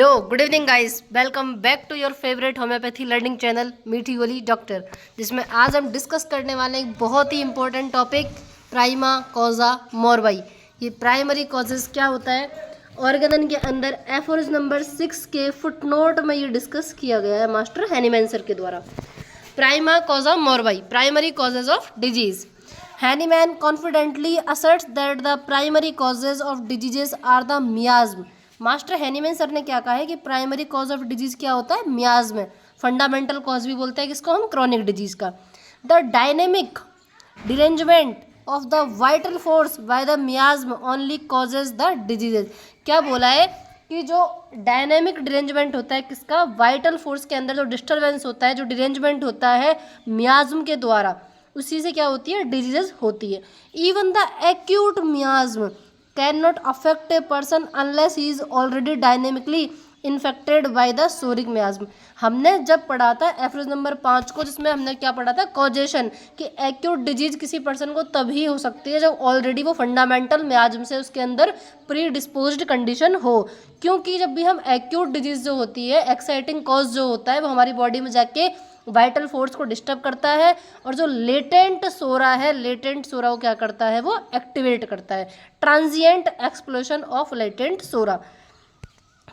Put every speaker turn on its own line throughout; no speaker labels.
Hello good evening guys, welcome back to your favourite homeopathy learning channel Meethi Goli doctor, जिसमें आज हम discuss करने वाले हैं एक बहुत ही इंपॉर्टेंट टॉपिक प्राइमा कॉजा मोरवाई। ये प्राइमरी कॉजेज क्या होता है, ऑर्गेनन के अंदर एफोरिज नंबर 6 के फुटनोट में ये डिस्कस किया गया है मास्टर हैनीमैन सर के द्वारा। प्राइमा कॉजा मोरवाई, primary causes of disease. Hahnemann confidently asserts that the primary causes of diseases are the miasm. Master Hahnemann sir ने क्या कहा है कि प्राइमरी कॉज ऑफ डिजीज क्या होता है, मियाज्म। फंडामेंटल कॉज भी बोलते हैं किसको हम, क्रॉनिक डिजीज का। The dynamic derangement of the vital force by the मियाज्म only causes the diseases. क्या बोला है कि जो डायनेमिक डिरेंजमेंट होता है किसका, वाइटल फोर्स के अंदर जो डिस्टर्बेंस होता है, जो डिरेंजमेंट होता है मियाज्म के द्वारा, उसी से क्या होती है, डिजीजेस होती है। Even the acute मियाज्म can not affect a person unless he is already dynamically infected by the सोरिक मियाज्म। हमने जब पढ़ा था एफरेज नंबर 5 को, जिसमें हमने क्या पढ़ा था, कॉजेशन, कि एक्यूट डिजीज किसी पर्सन को तभी हो सकती है जब ऑलरेडी वो फंडामेंटल मियाज्म से उसके अंदर प्री डिस्पोज्ड कंडीशन हो। क्योंकि जब भी हम एक्यूट डिजीज जो होती है, एक्साइटिंग कॉज जो होता है, वो हमारी बॉडी में जाके वाइटल फोर्स को डिस्टर्ब करता है, और जो लेटेंट सोरा है, लेटेंट सोरा को क्या करता है, वो एक्टिवेट करता है, ट्रांजिएंट एक्सप्लोशन ऑफ लेटेंट सोरा।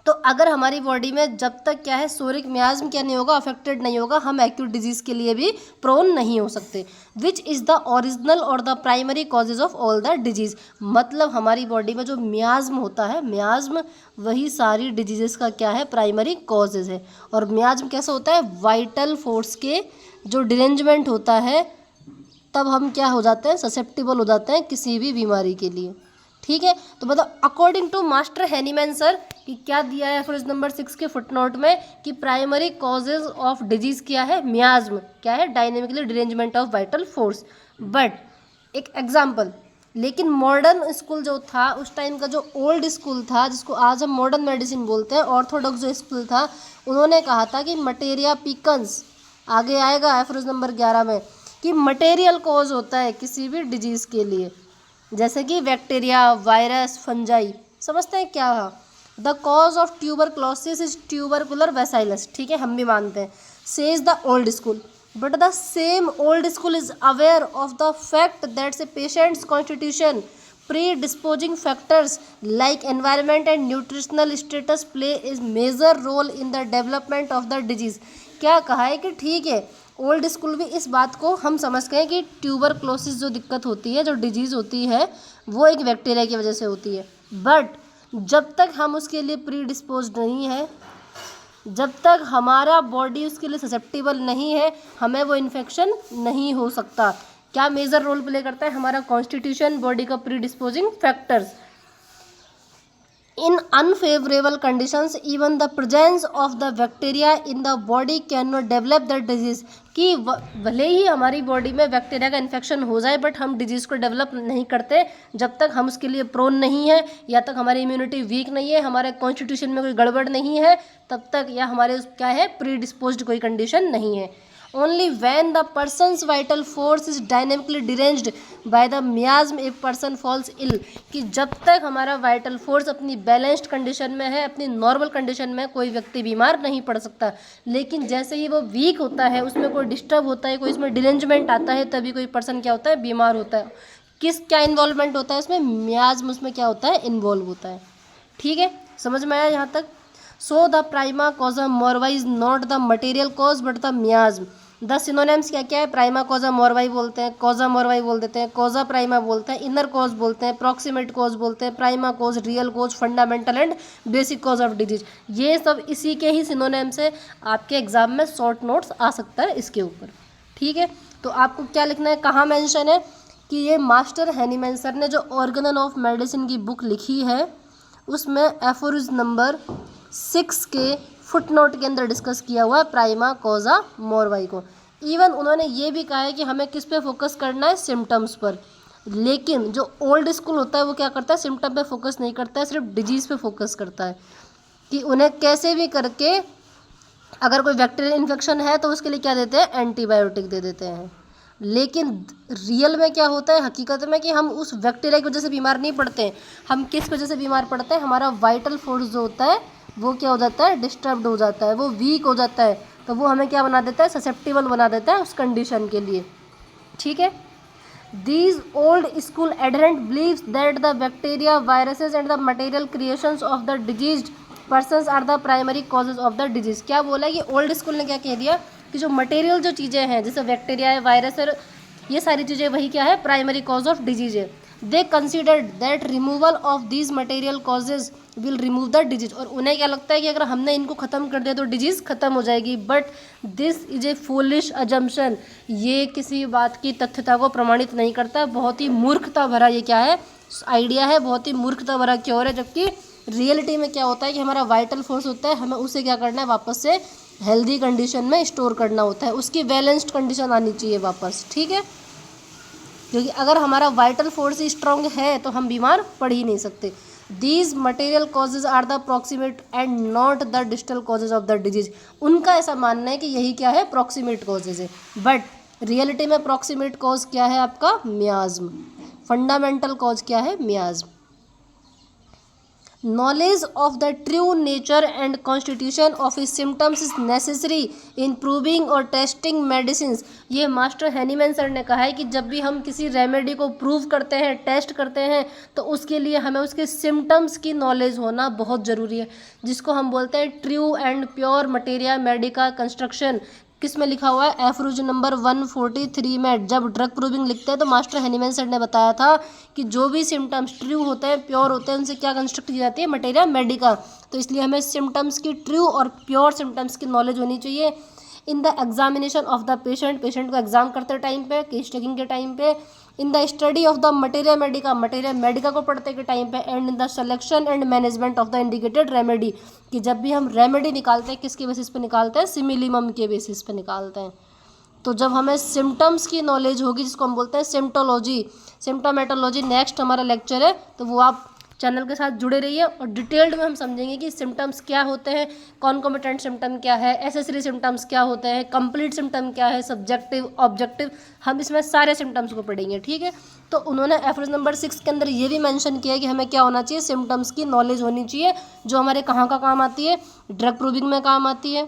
तो अगर हमारी बॉडी में जब तक क्या है, सोरिक मियाज्म क्या नहीं होगा, अफेक्टेड नहीं होगा, हम एक्यूट डिजीज के लिए भी प्रोन नहीं हो सकते। विच इज़ द ओरिजिनल और the primary causes of all the disease. मतलब हमारी बॉडी में जो मियाज्म होता है, मियाज्म वही सारी डिजीजेस का क्या है, प्राइमरी कॉजेज है। और मियाज्म कैसा होता है, वाइटल फोर्स के जो डिरेंजमेंट होता है, तब हम क्या हो जाते हैं, ससेप्टिबल हो जाते हैं किसी भी बीमारी के लिए। ठीक है, तो मतलब according to master Hahnemann sir कि क्या दिया है एफरेज नंबर 6 के फुटनोट में, कि प्राइमरी कॉजेज ऑफ डिजीज क्या है, मियाज्म, क्या है, dynamically derangement of vital force. But एक एग्जांपल, लेकिन मॉडर्न स्कूल जो था उस टाइम का, जो ओल्ड स्कूल था जिसको आज हम मॉडर्न मेडिसिन बोलते हैं, ऑर्थोडॉक्स जो स्कूल था, उन्होंने कहा था कि मटेरिया पिकन्स, आगे आएगा एफरेज नंबर 11 में, कि मटेरियल कॉज होता है किसी भी डिजीज के लिए, जैसे कि बैक्टीरिया, वायरस, फंजाई। समझते हैं क्या है, the cause of tuberculosis is tubercular bacillus. ठीक है, हम भी मानते हैं, says the old school. But the same old school is aware of the fact that's a patient's constitution predisposing factors like environment and nutritional status play a major role in the development of the disease। क्या कहा है कि ठीक है, old school भी इस बात को हम समझ गए कि ट्यूबरक्लोसिस जो दिक्कत होती है, जो डिजीज़ होती है, वो एक बैक्टीरिया की वजह से होती है। बट जब तक हम उसके लिए प्री डिस्पोज नहीं है, जब तक हमारा बॉडी उसके लिए ससेप्टिबल नहीं है, हमें वो इन्फेक्शन नहीं हो सकता। क्या मेजर रोल प्ले करता है, हमारा कॉन्स्टिट्यूशन, बॉडी का pre disposing factors. In unfavourable conditions even the presence of the bacteria in the body can not develop the disease. कि भले ही हमारी बॉडी में बैक्टीरिया का इन्फेक्शन हो जाए, बट हम डिजीज़ को डेवलप नहीं करते जब तक हम उसके लिए प्रोन नहीं है, या तक हमारी इम्यूनिटी वीक नहीं है, हमारे कॉन्स्टिट्यूशन में कोई गड़बड़ नहीं है, तब तक या हमारे क्या है, प्री डिस्पोज्ड कोई कंडीशन नहीं है। Only when the person's vital force is dynamically deranged by the miasm a person falls ill। कि जब तक हमारा वाइटल फोर्स अपनी बैलेंस्ड कंडीशन में है, अपनी नॉर्मल कंडीशन में, कोई व्यक्ति बीमार नहीं पड़ सकता। लेकिन जैसे ही वो वीक होता है, उसमें कोई डिस्टर्ब होता है, कोई इसमें डिरेंजमेंट आता है, तभी कोई पर्सन क्या होता है, बीमार होता है। किस क्या इन्वॉल्वमेंट होता है उसमें, मियाज्म उसमें क्या होता है, इन्वॉल्व होता है। ठीक है, समझ में आया यहाँ तक। सो द प्राइमा कॉजा मोरवाई is not the material cause but the miasm. The synonyms क्या क्या है, प्राइमा कॉजा मोरवाई बोलते हैं, कॉजा मोरवाई बोल देते हैं, कॉजा प्राइमा बोलते हैं, इनर कॉज बोलते हैं, प्रॉक्सिमेट कॉज बोलते हैं, prima cause, real cause, fundamental and basic cause of disease. ये सब इसी के ही सिनोनिम्स है, आपके एग्जाम में शॉर्ट नोट्स आ सकता है इसके ऊपर। ठीक है, तो आपको क्या लिखना है, कहाँ मेंशन है, कि ये मास्टर हैनीमैन सर ने जो ऑर्गेनन ऑफ मेडिसिन की बुक लिखी है, उसमें एफोरिज नंबर 6 के फुटनोट के अंदर डिस्कस किया हुआ है प्राइमा कॉजा मोरवाई को। इवन उन्होंने ये भी कहा है कि हमें किस पे फोकस करना है, सिम्टम्स पर। लेकिन जो ओल्ड स्कूल होता है वो क्या करता है, सिम्टम पे फोकस नहीं करता है, सिर्फ डिजीज़ पे फोकस करता है, कि उन्हें कैसे भी करके अगर कोई बैक्टीरियल इन्फेक्शन है तो उसके लिए क्या देते हैं, एंटीबायोटिक दे देते हैं। लेकिन रियल में क्या होता है, हकीकत में, कि हम उस बैक्टीरिया की वजह से बीमार नहीं पड़ते हैं। हम किस वजह से बीमार पड़ते हैं, हमारा वाइटल फोर्स जो होता है वो क्या हो जाता है, डिस्टर्ब्ड हो जाता है, वो वीक हो जाता है, तो वो हमें क्या बना देता है, ससेप्टिबल बना देता है उस कंडीशन के लिए। ठीक है। These old school adherent believes that the bacteria, viruses and the material creations of the diseased persons are the primary causes of the disease। क्या बोला कि ओल्ड स्कूल ने क्या कह दिया कि जो मटेरियल जो चीज़ें हैं जैसे बैक्टीरिया है, वायरस है, ये सारी चीज़ें वही क्या है, प्राइमरी कॉज ऑफ डिजीज है। दे considered that removal of these material causes will remove the disease. और उन्हें क्या लगता है कि अगर हमने इनको ख़त्म कर दिया तो डिजीज़ ख़त्म हो जाएगी। But this is a foolish assumption, ये किसी बात की तथ्यता को प्रमाणित नहीं करता, बहुत ही मूर्खता भरा ये क्या है, आइडिया है, बहुत ही मूर्खता भरा क्योर है। जबकि रियलिटी में क्या होता है कि हमारा वाइटल फोर्स होता है, हमें उसे क्या करना है, वापस से हेल्दी कंडीशन में स्टोर करना होता है, उसकी बैलेंस्ड कंडीशन आनी चाहिए वापस। ठीक है, क्योंकि अगर हमारा वाइटल फोर्स ही स्ट्रांग है तो हम बीमार पड़ ही नहीं सकते। These material causes are the proximate and not the distal causes of the disease. उनका ऐसा मानना है कि यही क्या है, प्रॉक्सीमेट कॉजेज है। बट रियलिटी में प्रॉक्सीमेट कॉज क्या है आपका, मियाज्म। फंडामेंटल कॉज क्या है, miasm. Knowledge of the true nature and constitution of his symptoms is necessary in proving or testing medicines। ये मास्टर हैनीमैन सर ने कहा है कि जब भी हम किसी रेमेडी को प्रूव करते हैं, टेस्ट करते हैं, तो उसके लिए हमें उसके सिम्टम्स की नॉलेज होना बहुत ज़रूरी है, जिसको हम बोलते हैं true and pure materia Medica construction. किस में लिखा हुआ है, एफरोज नंबर 143 में। जब ड्रग प्रूविंग लिखते हैं तो मास्टर हैनीमैन सर ने बताया था कि जो भी सिम्टम्स ट्रू होते हैं, प्योर होते हैं, उनसे क्या कंस्ट्रक्ट की जाती है, मटेरिया मेडिका। तो इसलिए हमें सिम्टम्स की ट्रू और प्योर सिम्टम्स की नॉलेज होनी चाहिए। In the examination of the patient, patient को एग्जाम करते टाइम पे, केस टेकिंग के टाइम पे। In the study of the materia Medica, materia Medica को पढ़ते के टाइम पे। And in the selection and management of the indicated remedy, कि जब भी हम रेमेडी निकालते हैं किसके बेसिस पे निकालते हैं, सिमिलिमम के बेसिस पे निकालते हैं। तो जब हमें सिम्टम्स की नॉलेज होगी, जिसको हम बोलते हैं सिम्टोलॉजी, सिम्टोमेटोलॉजी, नेक्स्ट हमारा लेक्चर है, तो वो आप चैनल के साथ जुड़े रहिए और डिटेल्ड में हम समझेंगे कि सिम्टम्स क्या होते हैं, कॉन्कोमिटेंट सिम्टम क्या है, एसेसरी सिम्टम्स क्या होते हैं, कंप्लीट सिम्टम क्या है, सब्जेक्टिव ऑब्जेक्टिव, हम इसमें सारे सिम्टम्स को पढ़ेंगे। ठीक है, तो उन्होंने एफरेज नंबर 6 के अंदर ये भी मेंशन किया है कि हमें क्या होना चाहिए, सिम्टम्स की नॉलेज होनी चाहिए, जो हमारे कहाँ का काम आती है, ड्रग प्रूविंग में काम आती है।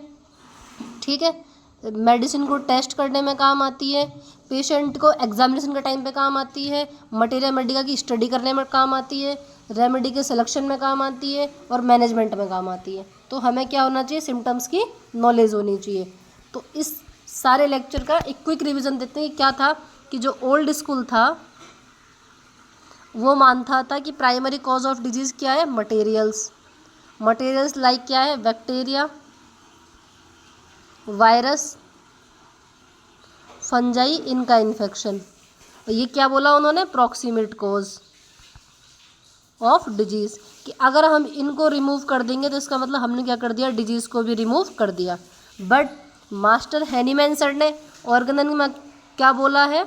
ठीक है, मेडिसिन को टेस्ट करने में काम आती है, पेशेंट को एग्जामिनेशन के टाइम पे काम आती है, मटेरिया मेडिका की स्टडी करने में काम आती है, रेमेडी के सिलेक्शन में काम आती है और मैनेजमेंट में काम आती है। तो हमें क्या होना चाहिए, सिम्टम्स की नॉलेज होनी चाहिए। तो इस सारे लेक्चर का एक क्विक रिवीजन देते हैं। क्या था कि जो ओल्ड स्कूल था वो मानता था कि प्राइमरी कॉज ऑफ डिजीज़ क्या है, मटेरियल्स। मटेरियल्स लाइक क्या है, बैक्टीरिया, वायरस, फंजाई, इनका इन्फेक्शन। और ये क्या बोला उन्होंने, प्रॉक्सिमेट कॉज ऑफ डिजीज़, कि अगर हम इनको रिमूव कर देंगे तो इसका मतलब हमने क्या कर दिया, डिजीज़ को भी रिमूव कर दिया। बट मास्टर हैनीमैन सर ने ऑर्गेनल में क्या बोला है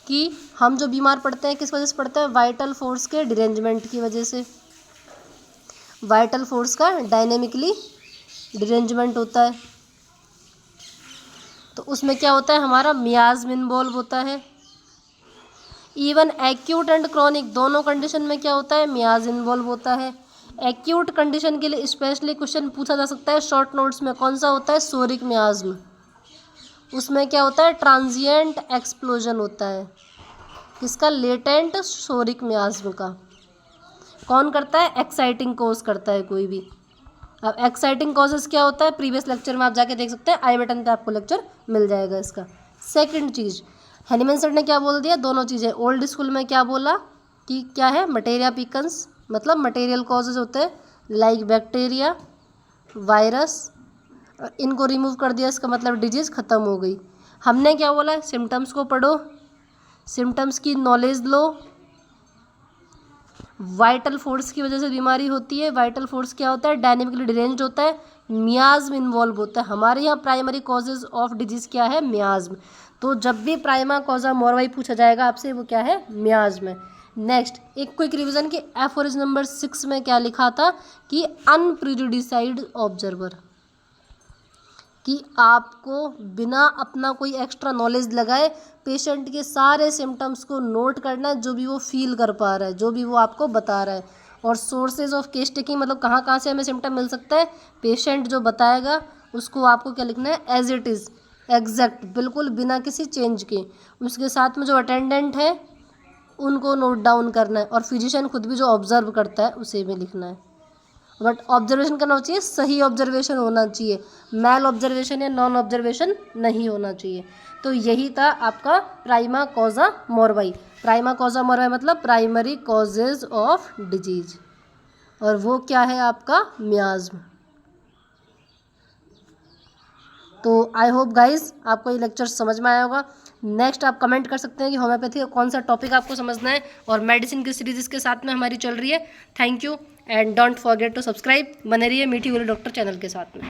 कि हम जो बीमार पड़ते हैं किस वजह से पड़ते हैं, वाइटल फोर्स के डिरेंजमेंट की वजह से। वाइटल फोर्स का डायनेमिकली डिरेंजमेंट होता है, तो उसमें क्या होता है, हमारा मियाज्म इन्वॉल्व होता है। इवन एक्यूट एंड क्रॉनिक दोनों कंडीशन में क्या होता है, मियाज इन्वॉल्व होता है। एक्यूट कंडीशन के लिए स्पेशली क्वेश्चन पूछा जा सकता है शॉर्ट नोट्स में, कौन सा होता है, सोरिक मियाज्म। उसमें क्या होता है, ट्रांजिएंट एक्सप्लोजन होता है, किसका, लेटेंट सोरिक मियाज्म का। कौन करता है, एक्साइटिंग कॉज करता है कोई भी। अब एक्साइटिंग कॉजेज क्या होता है, प्रीवियस लेक्चर में आप जाके देख सकते हैं, आई बटन पे आपको लेक्चर मिल जाएगा इसका। सेकंड चीज़, हैनीमैन सर ने क्या बोल दिया, दोनों चीज़ें। ओल्ड स्कूल में क्या बोला कि क्या है, मटेरिया पिकन्स, मतलब मटेरियल कॉजेज होते हैं लाइक बैक्टीरिया, वायरस, इनको रिमूव कर दिया, इसका मतलब डिजीज़ ख़त्म हो गई। हमने क्या बोला, सिम्टम्स को पढ़ो, सिम्टम्स की नॉलेज लो। वाइटल फोर्स की वजह से बीमारी होती है, वाइटल फोर्स क्या होता है, डायनेमिकली डिरेंज्ड होता है, मियाज्म इन्वॉल्व होता है। हमारे यहाँ प्राइमरी कॉजेज ऑफ डिजीज़ क्या है, मियाज्म। तो जब भी प्राइमा कॉजा मोरवाई पूछा जाएगा आपसे, वो क्या है, मियाज्म है। नेक्स्ट एक क्विक रिवीजन कि एफोरिज नंबर 6 में क्या लिखा था कि अनप्रिजुडिसाइड ऑब्जर्वर, कि आपको बिना अपना कोई एक्स्ट्रा नॉलेज लगाए पेशेंट के सारे सिम्टम्स को नोट करना है, जो भी वो फील कर पा रहा है, जो भी वो आपको बता रहा है, और सोर्सेज ऑफ केस टेकिंग मतलब कहाँ कहाँ से हमें सिम्टम मिल सकता है, पेशेंट जो बताएगा उसको आपको क्या लिखना है, एज इट इज़, एग्जैक्ट, बिल्कुल बिना किसी चेंज के। उसके साथ में जो अटेंडेंट है उनको नोट डाउन करना है, और फिजिशियन खुद भी जो ऑब्जर्व करता है उसे भी लिखना है। बट ऑब्जर्वेशन करना चाहिए, सही ऑब्जर्वेशन होना चाहिए, मैल ऑब्जर्वेशन या नॉन ऑब्जर्वेशन नहीं होना चाहिए। तो यही था आपका प्राइमा कॉजा मोर्बाई। प्राइमा कॉजा मोर्बाई मतलब प्राइमरी कॉजेज ऑफ डिजीज, और वो क्या है आपका मियाज्म। तो आई होप गाइज आपको ये लेक्चर समझ में आया होगा। नेक्स्ट आप कमेंट कर सकते हैं कि होम्योपैथी का कौन सा टॉपिक आपको समझना है, और मेडिसिन की सीरीज इसके साथ में हमारी चल रही है। Thank you and don't forget to subscribe. बने रहिए मीठी गोली डॉक्टर चैनल के साथ में।